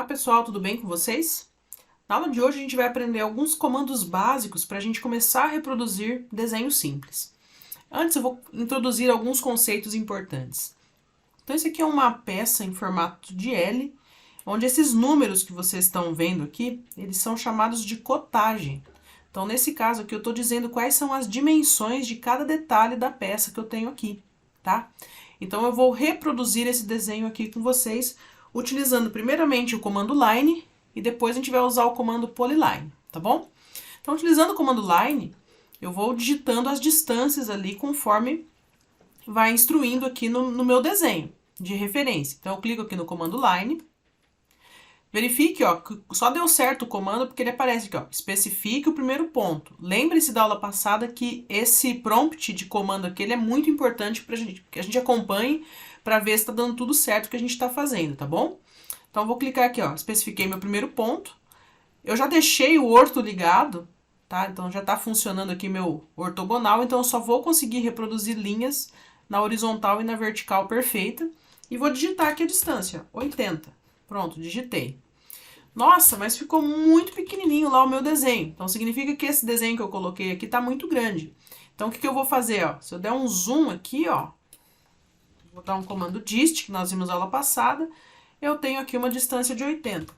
pessoal, tudo bem com vocês? Na aula de hoje a gente vai aprender alguns comandos básicos para a gente começar a reproduzir desenhos simples. Antes eu vou introduzir alguns conceitos importantes. Então esse aqui é uma peça em formato de L, onde esses números que vocês estão vendo aqui, eles são chamados de cotagem. Então nesse caso aqui eu estou dizendo quais são as dimensões de cada detalhe da peça que eu tenho aqui, tá? Então eu vou reproduzir esse desenho aqui com vocês, utilizando primeiramente o comando line e depois a gente vai usar o comando polyline, tá bom? Então, utilizando o comando line, eu vou digitando as distâncias ali conforme vai instruindo aqui no meu desenho de referência. Então, eu clico aqui no comando line, verifique, ó, que só deu certo o comando porque ele aparece aqui, ó, especifique o primeiro ponto. Lembre-se da aula passada que esse prompt de comando aqui ele é muito importante para que a gente acompanhe para ver se está dando tudo certo o que a gente está fazendo, tá bom? Então, eu vou clicar aqui, ó, especifiquei meu primeiro ponto. Eu já deixei o orto ligado, tá? Então, já está funcionando aqui meu ortogonal, então eu só vou conseguir reproduzir linhas na horizontal e na vertical perfeita. E vou digitar aqui a distância, 80. Pronto, digitei. Nossa, mas ficou muito pequenininho lá o meu desenho. Então, significa que esse desenho que eu coloquei aqui está muito grande. Então, o que eu vou fazer, ó? Se eu der um zoom aqui, ó, vou dar um comando dist, que nós vimos na aula passada, eu tenho aqui uma distância de 80.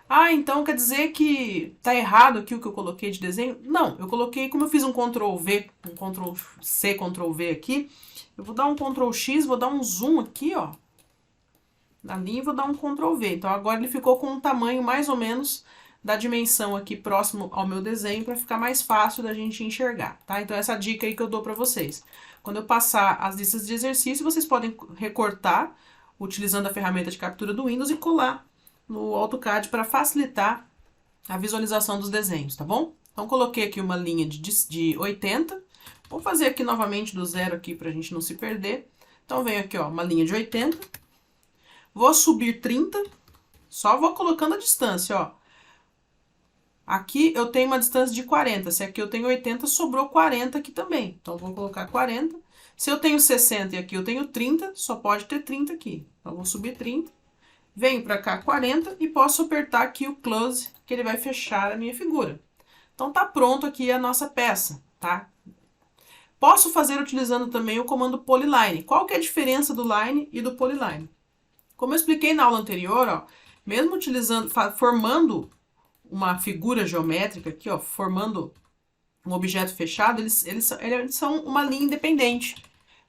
Ah, então quer dizer que tá errado aqui o que eu coloquei de desenho? Não, eu coloquei, como eu fiz um Ctrl V, um Ctrl C, Ctrl V aqui, eu vou dar um Ctrl X, vou dar um zoom aqui, ó, na linha e vou dar um Ctrl V. Então agora ele ficou com um tamanho mais ou menos da dimensão aqui próximo ao meu desenho para ficar mais fácil da gente enxergar, tá? Então essa dica aí que eu dou para vocês. Quando eu passar as listas de exercício, vocês podem recortar utilizando a ferramenta de captura do Windows e colar no AutoCAD para facilitar a visualização dos desenhos, tá bom? Então, coloquei aqui uma linha de 80. Vou fazer aqui novamente do zero aqui para a gente não se perder. Então, venho aqui, ó, uma linha de 80. Vou subir 30. Só vou colocando a distância, ó. Aqui eu tenho uma distância de 40. Se aqui eu tenho 80, sobrou 40 aqui também. Então, vou colocar 40. Se eu tenho 60 e aqui eu tenho 30, só pode ter 30 aqui. Então, vou subir 30. Venho para cá 40 e posso apertar aqui o close, que ele vai fechar a minha figura. Então, tá pronto aqui a nossa peça, tá? Posso fazer utilizando também o comando polyline. Qual que é a diferença do line e do polyline? Como eu expliquei na aula anterior, ó, mesmo utilizando, formando uma figura geométrica aqui, ó, formando um objeto fechado, eles são uma linha independente.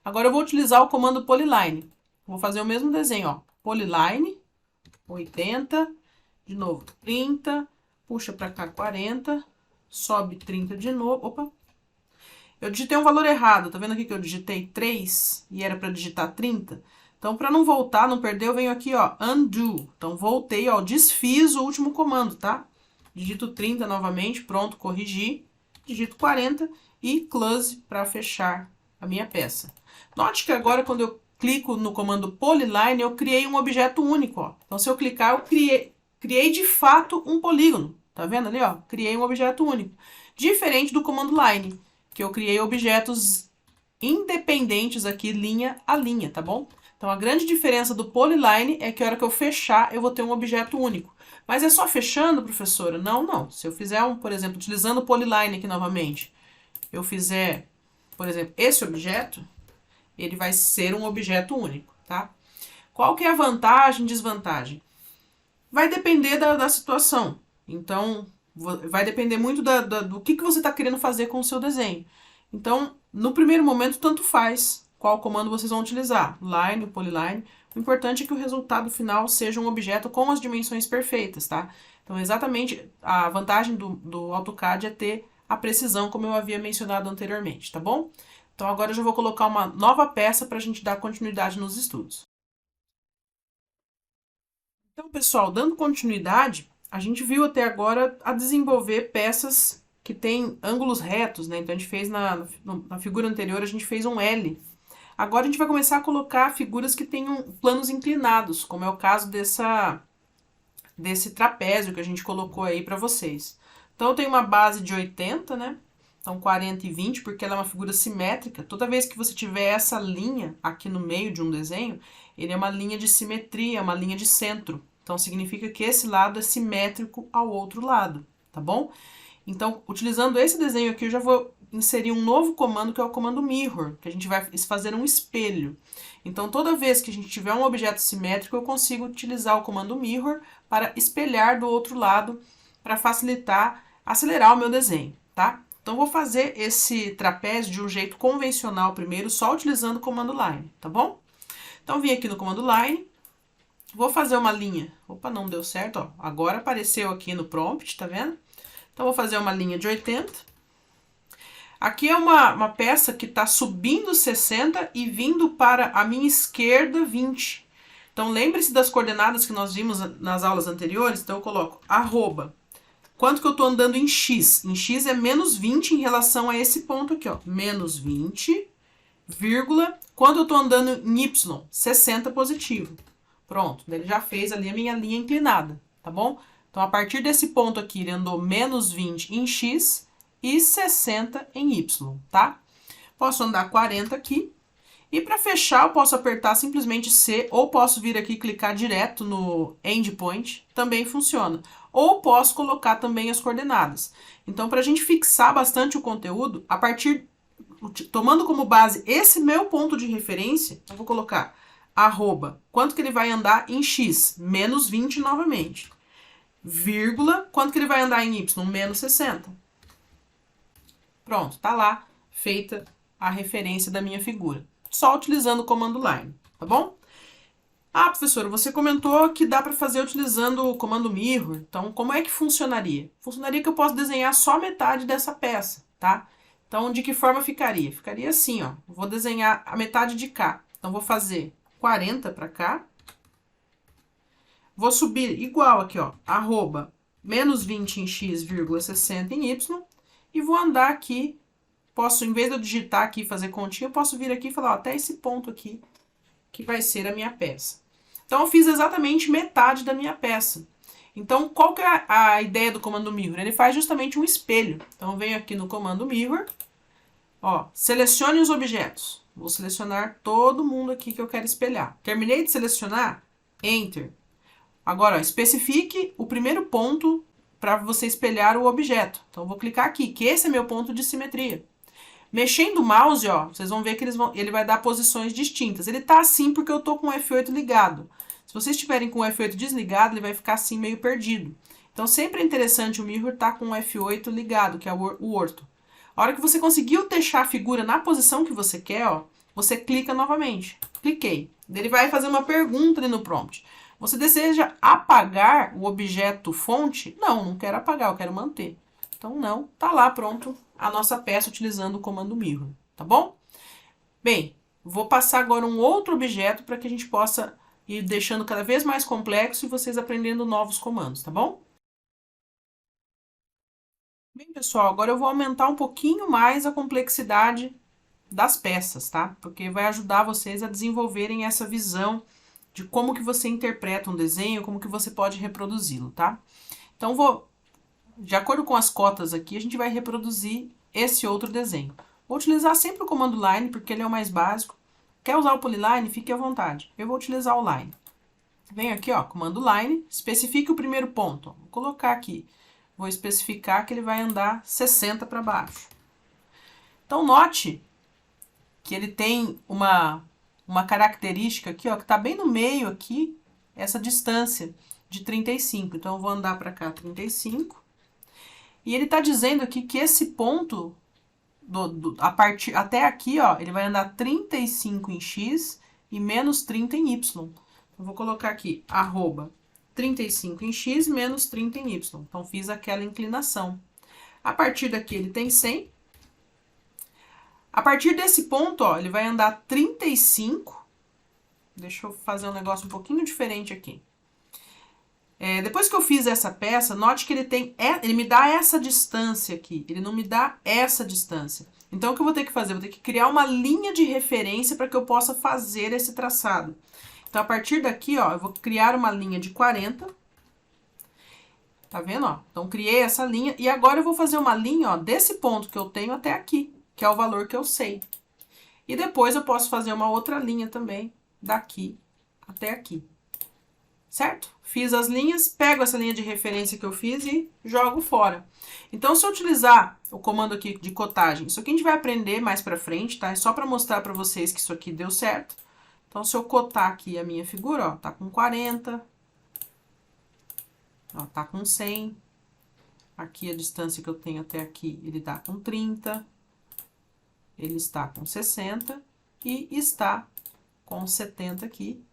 Agora eu vou utilizar o comando polyline. Vou fazer o mesmo desenho, ó, polyline, 80, de novo 30, puxa para cá 40, sobe 30 de novo, opa. Eu digitei um valor errado, tá vendo aqui que eu digitei 3 e era para digitar 30? Então, para não voltar, não perder, eu venho aqui, ó, undo. Então, voltei, ó, desfiz o último comando, tá? Digito 30 novamente, pronto, corrigi. Digito 40 e close para fechar a minha peça. Note que agora, quando eu clico no comando polyline, eu criei um objeto único, ó. Então, se eu clicar, eu criei de fato um polígono. Tá vendo ali, ó? Criei um objeto único. Diferente do comando line, que eu criei objetos independentes aqui, linha a linha, tá bom? Então, a grande diferença do polyline é que a hora que eu fechar, eu vou ter um objeto único. Mas é só fechando, professora? Não, não. Se eu fizer por exemplo, utilizando o polyline aqui novamente, eu fizer, por exemplo, esse objeto, ele vai ser um objeto único, tá? Qual que é a vantagem e desvantagem? Vai depender da situação. Então, vai depender muito do que você está querendo fazer com o seu desenho. Então, no primeiro momento, tanto faz qual comando vocês vão utilizar, line ou polyline. O importante é que o resultado final seja um objeto com as dimensões perfeitas, tá? Então, exatamente, a vantagem do AutoCAD é ter a precisão, como eu havia mencionado anteriormente, tá bom? Então, agora eu já vou colocar uma nova peça para a gente dar continuidade nos estudos. Então, pessoal, dando continuidade, a gente viu até agora a desenvolver peças que têm ângulos retos, né? Então, a gente fez na figura anterior, a gente fez um L. Agora, a gente vai começar a colocar figuras que tenham planos inclinados, como é o caso desse trapézio que a gente colocou aí para vocês. Então, eu tenho uma base de 80, né? Então, 40 e 20, porque ela é uma figura simétrica. Toda vez que você tiver essa linha aqui no meio de um desenho, ele é uma linha de simetria, uma linha de centro. Então, significa que esse lado é simétrico ao outro lado, tá bom? Então, utilizando esse desenho aqui, eu já vou inserir um novo comando, que é o comando mirror, que a gente vai fazer um espelho. Então, toda vez que a gente tiver um objeto simétrico, eu consigo utilizar o comando mirror para espelhar do outro lado, para facilitar, acelerar o meu desenho, tá? Então, vou fazer esse trapézio de um jeito convencional primeiro, só utilizando o comando line, tá bom? Então, vim aqui no comando line, vou fazer uma linha. Opa, não deu certo, ó. Agora apareceu aqui no prompt, tá vendo? Então, vou fazer uma linha de 80. Aqui é uma peça que está subindo 60 e vindo para a minha esquerda 20. Então, lembre-se das coordenadas que nós vimos nas aulas anteriores. Então, eu coloco arroba. Quanto que eu estou andando em x? Em x é menos 20 em relação a esse ponto aqui, ó. Menos 20, vírgula. Quanto eu estou andando em y? 60 positivo. Pronto, ele já fez ali a minha linha inclinada, tá bom? Então, a partir desse ponto aqui, ele andou menos 20 em x e 60 em y, tá? Posso andar 40 aqui. E para fechar, eu posso apertar simplesmente C, ou posso vir aqui e clicar direto no endpoint, também funciona. Ou posso colocar também as coordenadas. Então, para a gente fixar bastante o conteúdo, a partir, tomando como base esse meu ponto de referência, eu vou colocar arroba, quanto que ele vai andar em x? Menos 20 novamente. Vírgula, quanto que ele vai andar em y? Menos 60. Pronto, tá lá feita a referência da minha figura. Só utilizando o comando line, tá bom? Ah, professora, você comentou que dá para fazer utilizando o comando mirror. Então, como é que funcionaria? Funcionaria que eu posso desenhar só metade dessa peça, tá? Então, de que forma ficaria? Ficaria assim, ó. Vou desenhar a metade de cá. Então, vou fazer 40 para cá. Vou subir igual aqui, ó, arroba, menos 20 em x, vírgula 60 em y. E vou andar aqui, posso, em vez de eu digitar aqui e fazer continha, eu posso vir aqui e falar, ó, até esse ponto aqui, que vai ser a minha peça. Então, eu fiz exatamente metade da minha peça. Então, qual que é a ideia do comando mirror? Ele faz justamente um espelho. Então, eu venho aqui no comando mirror, ó, selecione os objetos. Vou selecionar todo mundo aqui que eu quero espelhar. Terminei de selecionar, Enter. Agora, ó, especifique o primeiro ponto para você espelhar o objeto. Então, eu vou clicar aqui, que esse é meu ponto de simetria. Mexendo o mouse, ó, vocês vão ver que ele vai dar posições distintas. Ele tá assim porque eu tô com o F8 ligado. Se vocês estiverem com o F8 desligado, ele vai ficar assim meio perdido. Então, sempre é interessante o mirror estar com o F8 ligado, que é o orto. A hora que você conseguiu deixar a figura na posição que você quer, ó, você clica novamente. Cliquei. Ele vai fazer uma pergunta ali no prompt. Você deseja apagar o objeto fonte? Não, não quero apagar, eu quero manter. Então, não, tá lá pronto a nossa peça utilizando o comando mirror, tá bom? Bem, vou passar agora um outro objeto para que a gente possa ir deixando cada vez mais complexo e vocês aprendendo novos comandos, tá bom? Bem, pessoal, agora eu vou aumentar um pouquinho mais a complexidade das peças, tá? Porque vai ajudar vocês a desenvolverem essa visão de como que você interpreta um desenho, como que você pode reproduzi-lo, tá? Então, de acordo com as cotas aqui, a gente vai reproduzir esse outro desenho. Vou utilizar sempre o comando line, porque ele é o mais básico. Quer usar o polyline? Fique à vontade. Eu vou utilizar o line. Venho aqui, ó, comando line, especifique o primeiro ponto. Vou colocar aqui. Vou especificar que ele vai andar 60 para baixo. Então, note que ele tem uma característica aqui, ó, que está bem no meio aqui, essa distância de 35. Então, eu vou andar para cá 35. E ele está dizendo aqui que esse ponto, até aqui, ó, ele vai andar 35 em x e menos 30 em y. Eu vou colocar aqui, arroba, 35 em x menos 30 em y. Então, fiz aquela inclinação. A partir daqui, ele tem 100. A partir desse ponto, ó, ele vai andar 35. Deixa eu fazer um negócio um pouquinho diferente aqui. Depois que eu fiz essa peça, note que ele me dá essa distância aqui. Ele não me dá essa distância. Então, o que eu vou ter que fazer? Eu vou ter que criar uma linha de referência para que eu possa fazer esse traçado. Então, a partir daqui, ó, eu vou criar uma linha de 40. Tá vendo, ó? Então, criei essa linha. E agora eu vou fazer uma linha, ó, desse ponto que eu tenho até aqui, que é o valor que eu sei. E depois eu posso fazer uma outra linha também, daqui até aqui. Certo? fiz as linhas, pego essa linha de referência que eu fiz e jogo fora. Então, se eu utilizar o comando aqui de cotagem, isso aqui a gente vai aprender mais pra frente, tá? É só pra mostrar pra vocês que isso aqui deu certo. Então, se eu cotar aqui a minha figura, ó, tá com 40, ó, tá com 100. Aqui a distância que eu tenho até aqui, ele tá com 30. Ele está com 60 e está com 70 aqui.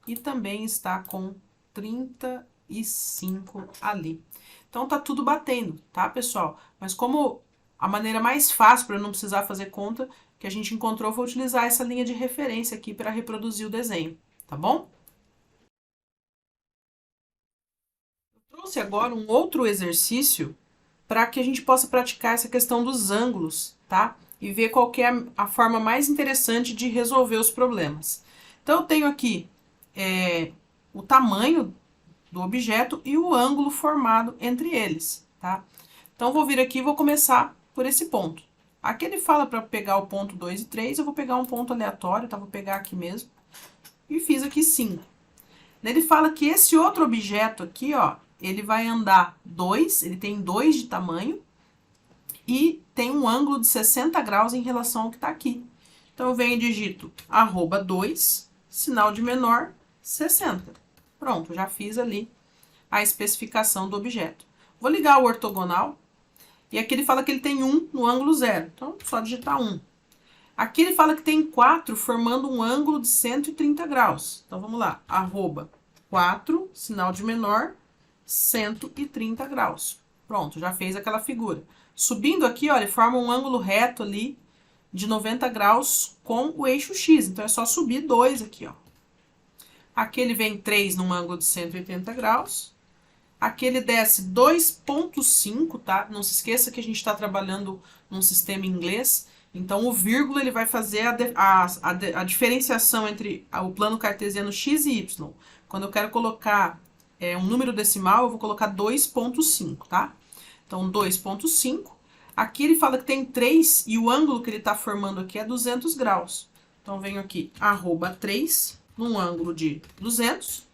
E também está com 35 ali. Então, tá tudo batendo, tá, pessoal? Mas como a maneira mais fácil para não precisar fazer conta que a gente encontrou foi utilizar essa linha de referência aqui para reproduzir o desenho, tá bom? Eu trouxe agora um outro exercício para que a gente possa praticar essa questão dos ângulos, tá? E ver qual que é a forma mais interessante de resolver os problemas. Então, eu tenho aqui o tamanho do objeto e o ângulo formado entre eles, tá? Então, eu vou vir aqui e vou começar por esse ponto. Aqui ele fala para pegar o ponto 2 e 3, eu vou pegar um ponto aleatório, tá? Vou pegar aqui mesmo. E fiz aqui 5. Ele fala que esse outro objeto aqui, ó, ele vai andar 2, ele tem 2 de tamanho e tem um ângulo de 60 graus em relação ao que está aqui. Então, eu venho e digito @2, sinal de menor, 60. Pronto, já fiz ali a especificação do objeto. Vou ligar o ortogonal, e aqui ele fala que ele tem 1 no ângulo 0. Então, só digitar 1. Aqui ele fala que tem 4 formando um ângulo de 130 graus. Então, vamos lá. @4, sinal de menor, 130 graus. Pronto, já fez aquela figura. Subindo aqui, olha, ele forma um ângulo reto ali de 90 graus com o eixo X. Então, é só subir 2 aqui, ó. Aqui ele vem 3 num ângulo de 180 graus. Aqui ele desce 2,5, tá? Não se esqueça que a gente está trabalhando num sistema inglês. Então, o vírgula ele vai fazer a diferenciação entre o plano cartesiano x e y. Quando eu quero colocar um número decimal, eu vou colocar 2,5, tá? Então, 2,5. Aqui ele fala que tem 3 e o ângulo que ele está formando aqui é 200 graus. Então, venho aqui, @3, num ângulo de 200.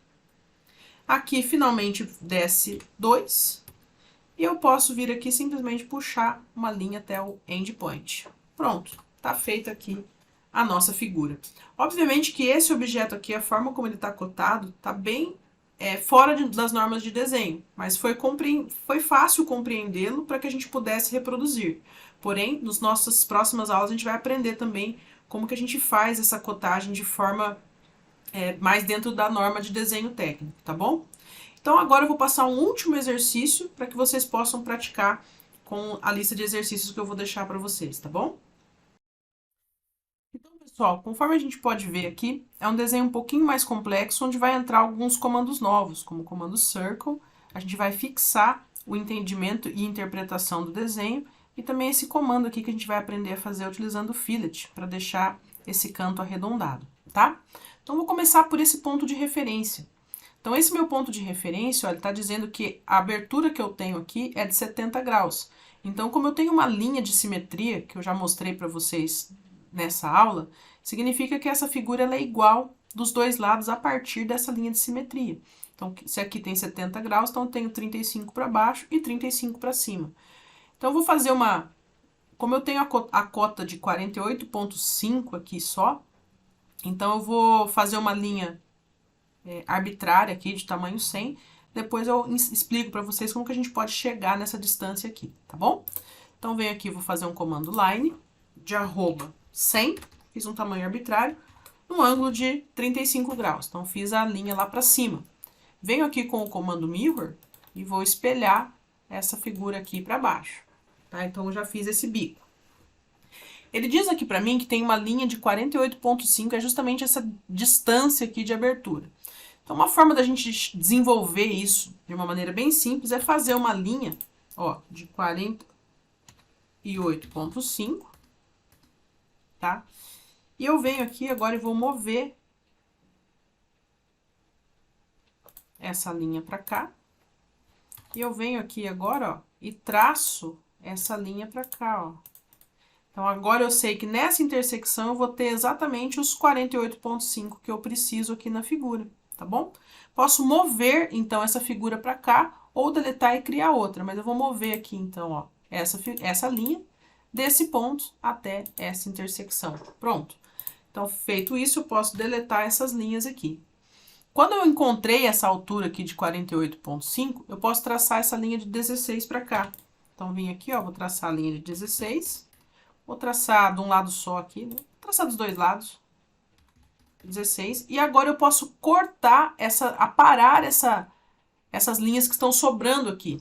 Aqui, finalmente, desce 2. E eu posso vir aqui simplesmente puxar uma linha até o endpoint. Pronto, tá feita aqui a nossa figura. Obviamente que esse objeto aqui, a forma como ele está cotado, tá bem fora das normas de desenho, mas foi fácil compreendê-lo para que a gente pudesse reproduzir. Porém, nas nossas próximas aulas, a gente vai aprender também como que a gente faz essa cotagem de forma mais dentro da norma de desenho técnico, tá bom? Então, agora eu vou passar um último exercício para que vocês possam praticar com a lista de exercícios que eu vou deixar para vocês, tá bom? Então, pessoal, conforme a gente pode ver aqui, é um desenho um pouquinho mais complexo, onde vai entrar alguns comandos novos, como o comando circle. A gente vai fixar o entendimento e interpretação do desenho, e também esse comando aqui que a gente vai aprender a fazer utilizando o fillet, para deixar esse canto arredondado, tá? Então, vou começar por esse ponto de referência. Então, esse meu ponto de referência, ele está dizendo que a abertura que eu tenho aqui é de 70 graus. Então, como eu tenho uma linha de simetria, que eu já mostrei para vocês nessa aula, significa que essa figura ela é igual dos dois lados a partir dessa linha de simetria. Então, se aqui tem 70 graus, então eu tenho 35 para baixo e 35 para cima. Então, eu vou fazer uma... Como eu tenho a cota de 48,5 aqui só, então eu vou fazer uma linha arbitrária aqui de tamanho 100. Depois eu explico para vocês como que a gente pode chegar nessa distância aqui, tá bom? Então, venho aqui, vou fazer um comando line de @100, fiz um tamanho arbitrário, no ângulo de 35 graus. Então, fiz a linha lá para cima. Venho aqui com o comando mirror e vou espelhar essa figura aqui para baixo, tá? Então, eu já fiz esse bico. Ele diz aqui para mim que tem uma linha de 48,5, é justamente essa distância aqui de abertura. Então, uma forma da gente desenvolver isso de uma maneira bem simples é fazer uma linha, ó, de 48,5, tá? E eu venho aqui agora e vou mover essa linha para cá. E eu venho aqui agora, ó, e traço essa linha para cá, ó. Então, agora eu sei que nessa intersecção eu vou ter exatamente os 48,5 que eu preciso aqui na figura. tá bom? Posso mover, então, essa figura para cá, ou deletar e criar outra, mas eu vou mover aqui, então, ó, essa linha, desse ponto até essa intersecção. Pronto. Então, feito isso, eu posso deletar essas linhas aqui. Quando eu encontrei essa altura aqui de 48,5, eu posso traçar essa linha de 16 para cá. Então, vim aqui, ó, vou traçar a linha de 16. Vou traçar de um lado só aqui, né? Vou traçar dos dois lados. 16. E agora eu posso cortar aparar essas linhas que estão sobrando aqui.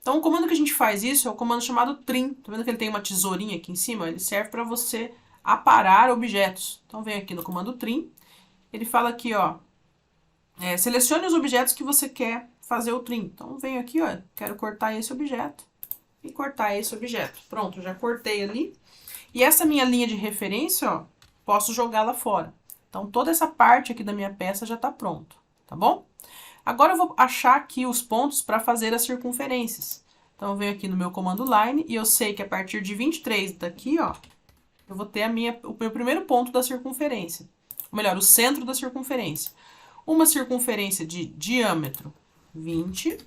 Então, o comando que a gente faz isso é o comando chamado trim. Tá vendo que ele tem uma tesourinha aqui em cima? Ele serve para você aparar objetos. Então, vem aqui no comando trim. Ele fala aqui, ó, selecione os objetos que você quer fazer o trim. Então, venho aqui, ó, quero cortar esse objeto e cortar esse objeto. Pronto, já cortei ali. E essa minha linha de referência, ó, posso jogá-la fora. Então, toda essa parte aqui da minha peça já está pronto, tá bom? Agora eu vou achar aqui os pontos para fazer as circunferências. Então, eu venho aqui no meu comando line e eu sei que a partir de 23 daqui, ó, eu vou ter o meu primeiro ponto da circunferência. Ou melhor, o centro da circunferência. Uma circunferência de diâmetro 20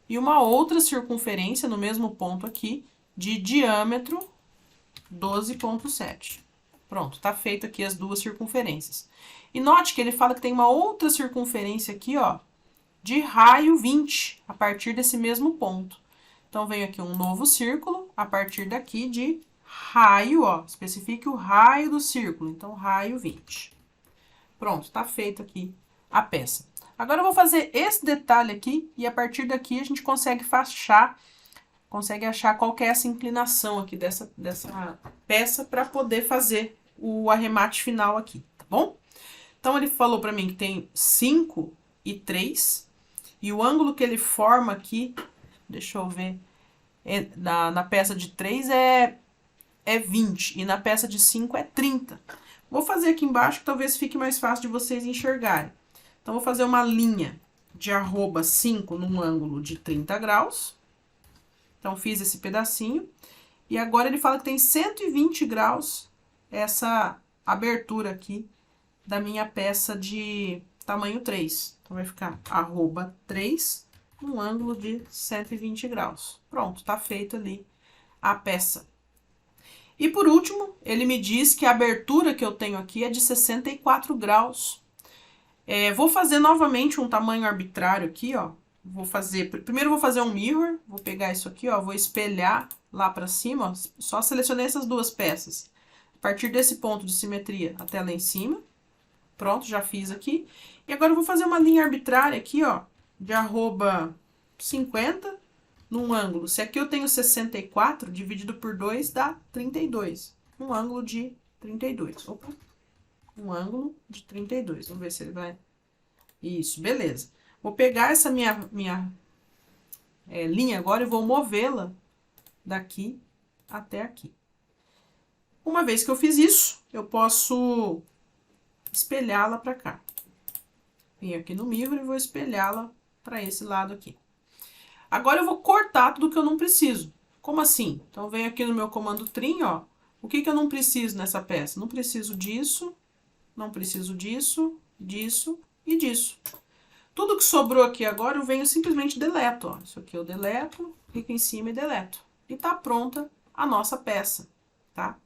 e uma outra circunferência no mesmo ponto aqui de diâmetro 12,7. Pronto, tá feito aqui as duas circunferências. E note que ele fala que tem uma outra circunferência aqui, ó, de raio 20, a partir desse mesmo ponto. Então, venho aqui um novo círculo, a partir daqui de raio, ó, especifique o raio do círculo. Então, raio 20. Pronto, tá feito aqui a peça. Agora, eu vou fazer esse detalhe aqui, e a partir daqui a gente consegue achar qual que é essa inclinação aqui dessa peça para poder fazer o arremate final aqui, tá bom? Então, ele falou para mim que tem 5 e 3, e o ângulo que ele forma aqui, deixa eu ver, na peça de 3 é 20, e na peça de 5 é 30. Vou fazer aqui embaixo que talvez fique mais fácil de vocês enxergarem. Então, vou fazer uma linha de arroba 5 num ângulo de 30 graus. Então, fiz esse pedacinho. E agora ele fala que tem 120 graus essa abertura aqui da minha peça de tamanho 3. Então, vai ficar arroba 3 num ângulo de 120 graus. Pronto, tá feito ali a peça. E por último, ele me diz que a abertura que eu tenho aqui é de 64 graus. Vou fazer novamente um tamanho arbitrário aqui, ó. Primeiro vou fazer um mirror, vou pegar isso aqui, ó, vou espelhar lá pra cima, ó, só selecionei essas duas peças. A partir desse ponto de simetria até lá em cima. Pronto, já fiz aqui. E agora eu vou fazer uma linha arbitrária aqui, ó, de arroba 50 num ângulo. Se aqui eu tenho 64, dividido por 2 dá 32. Um ângulo de 32. Opa. Um ângulo de 32. Vamos ver se ele vai... Isso, beleza. Vou pegar essa minha linha agora e vou movê-la daqui até aqui. Uma vez que eu fiz isso, eu posso espelhá-la para cá. Venho aqui no mirror e vou espelhá-la para esse lado aqui. Agora eu vou cortar tudo que eu não preciso. Como assim? Então, venho aqui no meu comando trim, ó. O que eu não preciso nessa peça? Não preciso disso, não preciso disso, disso e disso. Tudo que sobrou aqui agora, eu venho simplesmente deleto, ó. Isso aqui eu deleto, clico em cima e deleto. E tá pronta a nossa peça, tá?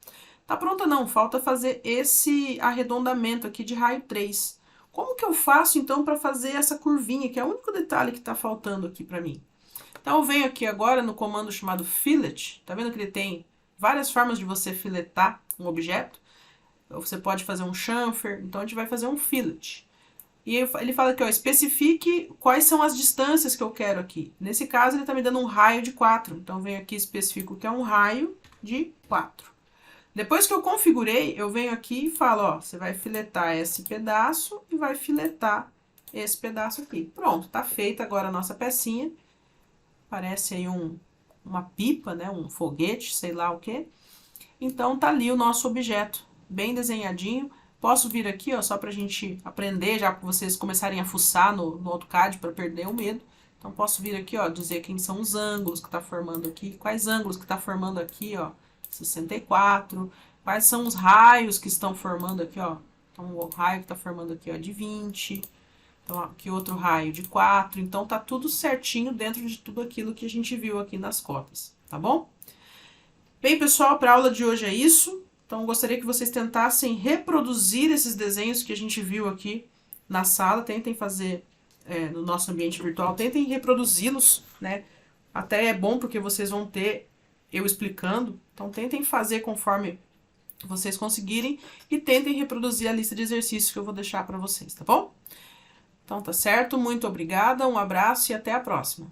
Tá pronta não, falta fazer esse arredondamento aqui de raio 3. Como que eu faço, então, para fazer essa curvinha, que é o único detalhe que tá faltando aqui para mim? Então, eu venho aqui agora no comando chamado fillet. Tá vendo que ele tem várias formas de você filetar um objeto? Você pode fazer um chamfer, então a gente vai fazer um fillet. E ele fala aqui, ó, especifique quais são as distâncias que eu quero aqui. Nesse caso, ele tá me dando um raio de 4. Então, eu venho aqui e especifico que é um raio de 4. Depois que eu configurei, eu venho aqui e falo, ó, você vai filetar esse pedaço e vai filetar esse pedaço aqui. Pronto, tá feita agora a nossa pecinha. Parece aí uma pipa, né, um foguete, sei lá o quê. Então, tá ali o nosso objeto, bem desenhadinho. Posso vir aqui, ó, só pra gente aprender, já que vocês começarem a fuçar no AutoCAD para perder o medo. Então, posso vir aqui, ó, dizer quem são os ângulos que tá formando aqui, quais ângulos que tá formando aqui, ó, 64, quais são os raios que estão formando aqui, ó. Então, o raio que tá formando aqui, ó, de 20. Então, aqui outro raio de 4. Então, tá tudo certinho dentro de tudo aquilo que a gente viu aqui nas cotas, tá bom? Bem, pessoal, para a aula de hoje é isso. Então, gostaria que vocês tentassem reproduzir esses desenhos que a gente viu aqui na sala. Tentem fazer no nosso ambiente virtual. Tentem reproduzi-los, né? Até é bom porque vocês vão ter eu explicando. Então, tentem fazer conforme vocês conseguirem e tentem reproduzir a lista de exercícios que eu vou deixar para vocês, tá bom? Então, tá certo? Muito obrigada, um abraço e até a próxima.